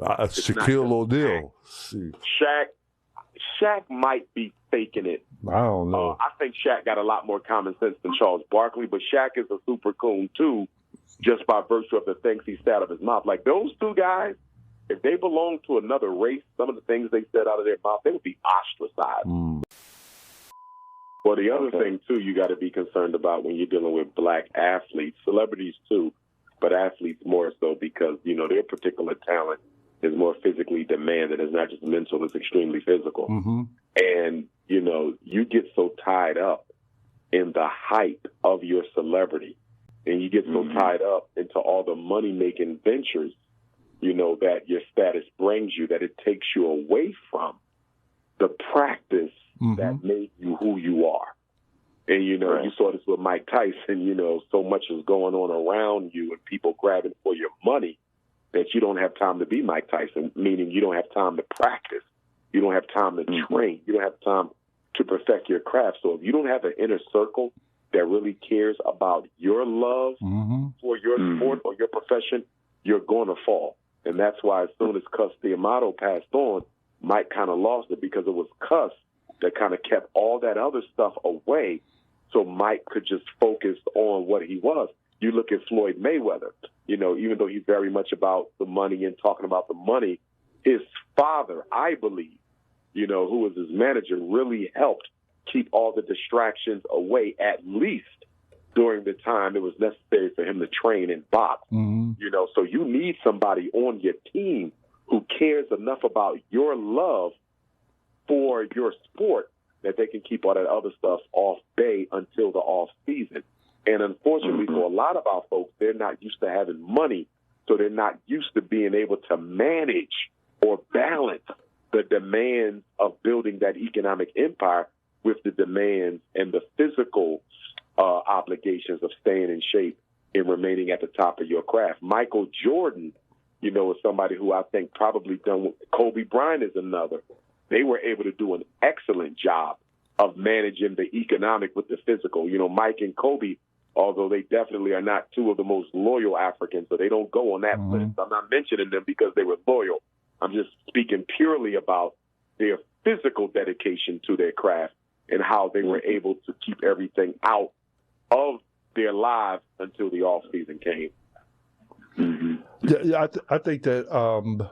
Shaquille O'Neal. Shaq might be faking it. I don't know. I think Shaq got a lot more common sense than Charles Barkley, but Shaq is a super coon too, just by virtue of the things he said out of his mouth. Like those two guys, if they belonged to another race, some of the things they said out of their mouth, they would be ostracized. Well, the other thing, too, you got to be concerned about when you're dealing with black athletes, celebrities, too, but athletes more so because, you know, their particular talent is more physically demanded. It's not just mental, it's extremely physical. And, you know, you get so tied up in the hype of your celebrity and you get so tied up into all the money-making ventures, you know, that your status brings you, that it takes you away from the practice that made you who you are. And, you know, you saw this with Mike Tyson, you know, so much is going on around you and people grabbing for your money that you don't have time to be Mike Tyson, meaning you don't have time to practice. You don't have time to train. You don't have time to perfect your craft. So if you don't have an inner circle that really cares about your love for your sport or your profession, you're going to fall. And that's why as soon as Cus D'Amato passed on, Mike kind of lost it because it was Cus that kind of kept all that other stuff away so Mike could just focus on what he was. You look at Floyd Mayweather, you know, even though he's very much about the money and talking about the money, his father, I believe, you know, who was his manager, really helped keep all the distractions away, at least during the time it was necessary for him to train and box. You know, so you need somebody on your team who cares enough about your love for your sport that they can keep all that other stuff off bay until the off season. And unfortunately for a lot of our folks, they're not used to having money, so they're not used to being able to manage or balance the demands of building that economic empire with the demands and the physical obligations of staying in shape and remaining at the top of your craft. Michael Jordan, you know, is somebody who I think probably done. Kobe Bryant is another. They were able to do an excellent job of managing the economic with the physical. You know, Mike and Kobe, although they definitely are not two of the most loyal Africans, so they don't go on that list. I'm not mentioning them because they were loyal. I'm just speaking purely about their physical dedication to their craft and how they were able to keep everything out of their lives until the off season came. Yeah, I think that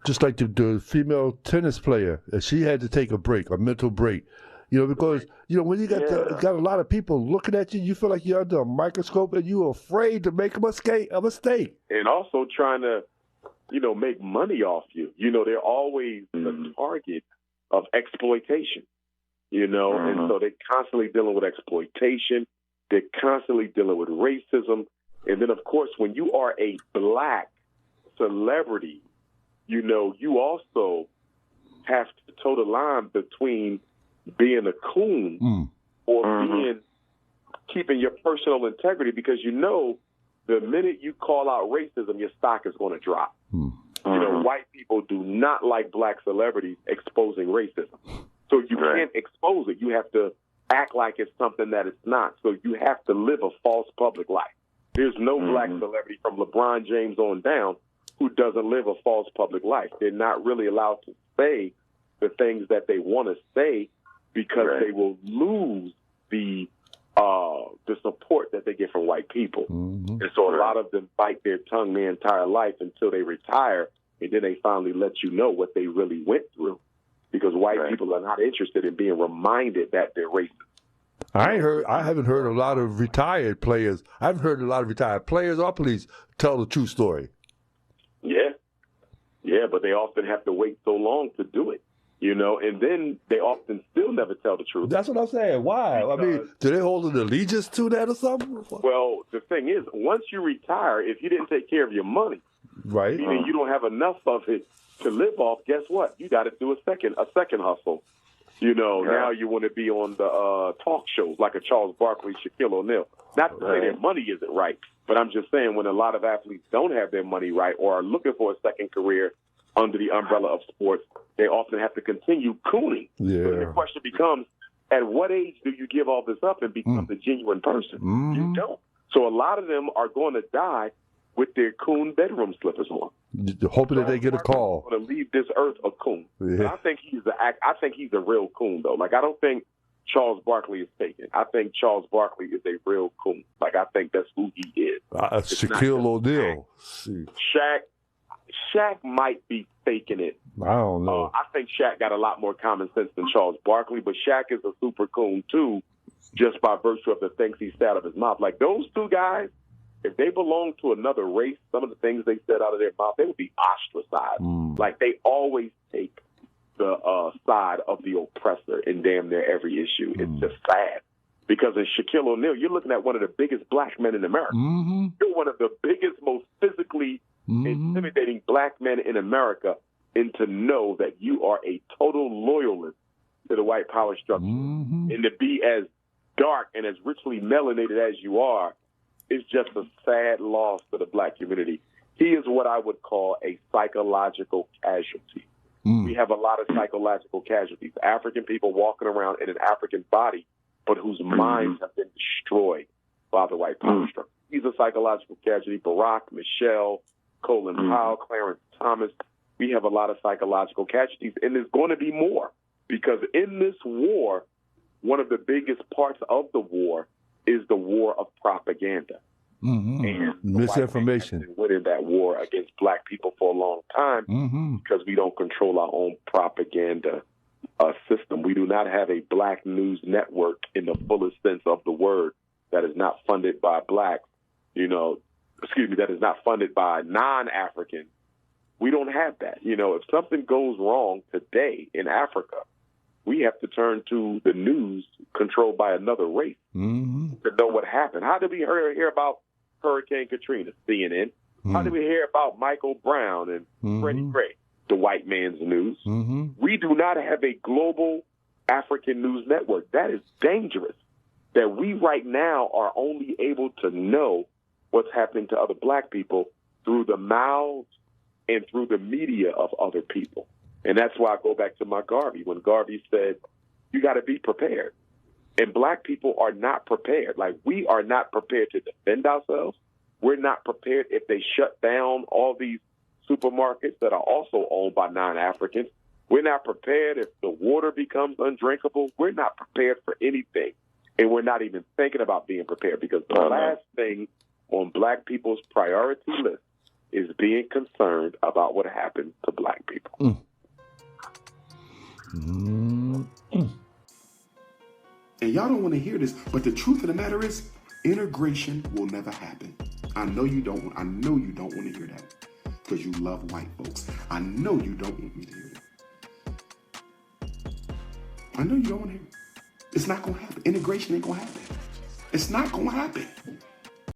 just like the female tennis player, she had to take a break, a mental break. You know, because, you know, when you got got a lot of people looking at you, you feel like you're under a microscope and you're afraid to make a mistake. And also trying to, you know, make money off you. You know, they're always the target of exploitation, you know, and so they're constantly dealing with exploitation. They're constantly dealing with racism. And then, of course, when you are a black celebrity, you know, you also have to toe the line between being a coon or keeping your personal integrity, because you know the minute you call out racism, your stock is going to drop. You know, white people do not like black celebrities exposing racism. So you can't expose it. You have to act like it's something that it's not. So you have to live a false public life. There's no black celebrity from LeBron James on down who doesn't live a false public life. They're not really allowed to say the things that they want to say because they will lose the support that they get from white people. And so a lot of them bite their tongue their entire life until they retire, and then they finally let you know what they really went through, because white people are not interested in being reminded that they're racist. I haven't heard a lot of retired players. I haven't heard a lot of retired players or police tell the true story. Yeah, but they often have to wait so long to do it, you know, and then they often still never tell the truth. That's what I'm saying. Why? I mean, do they hold an allegiance to that or something? Well, the thing is, once you retire, if you didn't take care of your money, meaning you don't have enough of it to live off, guess what? You got to do a second hustle. You know, now you want to be on the talk shows like a Charles Barkley, Shaquille O'Neal. Not to say their money isn't right, but I'm just saying when a lot of athletes don't have their money right or are looking for a second career under the umbrella of sports, they often have to continue cooning. Yeah. So the question becomes, at what age do you give all this up and become the genuine person? You don't. So a lot of them are going to die with their coon bedroom slippers on. Hoping that they get a call. Going to leave this earth a coon. Yeah. I think he's a real coon though. Like I don't think Charles Barkley is faking. I think Charles Barkley is a real coon. Like I think that's who he is. Shaquille O'Neal. Shaq might be faking it. I don't know. I think Shaq got a lot more common sense than Charles Barkley, but Shaq is a super coon too, just by virtue of the things he said out of his mouth. Like those two guys, if they belonged to another race, some of the things they said out of their mouth, they would be ostracized. Like they always take the side of the oppressor in damn near every issue. It's just sad. Because in Shaquille O'Neal, you're looking at one of the biggest black men in America. You're one of the biggest, most physically intimidating black men in America, and to know that you are a total loyalist to the white power structure and to be as dark and as richly melanated as you are is just a sad loss to the black community. He is what I would call a psychological casualty. We have a lot of psychological casualties. African people walking around in an African body, but whose minds have been destroyed by the white power structure. He's a psychological casualty. Barack, Michelle, Colin Powell, Clarence Thomas. We have a lot of psychological casualties, and there's going to be more because in this war, one of the biggest parts of the war is the war of propaganda. And misinformation. We've been winning that war against black people for a long time because we don't control our own propaganda system. We do not have a black news network in the fullest sense of the word that is not funded by blacks, that is not funded by non-Africans. We don't have that. If something goes wrong today in Africa, we have to turn to the news controlled by another race to know what happened. How did we hear about Hurricane Katrina? CNN. How did we hear about Michael Brown and Freddie Gray? The white man's news. We do not have a global African news network. That is dangerous. That we right now are only able to know what's happening to other black people through the mouths and through the media of other people. And that's why I go back to my Garvey, when Garvey said, you got to be prepared. And black people are not prepared. Like, we are not prepared to defend ourselves. We're not prepared if they shut down all these supermarkets that are also owned by non-Africans. We're not prepared if the water becomes undrinkable. We're not prepared for anything. And we're not even thinking about being prepared because the last thing on black people's priority list is being concerned about what happened to black people. And y'all don't want to hear this, but the truth of the matter is, integration will never happen. I know you don't want to hear that because you love white folks. I know you don't want me to hear that. I know you don't want to hear it. It's not going to happen. Integration ain't going to happen. It's not going to happen.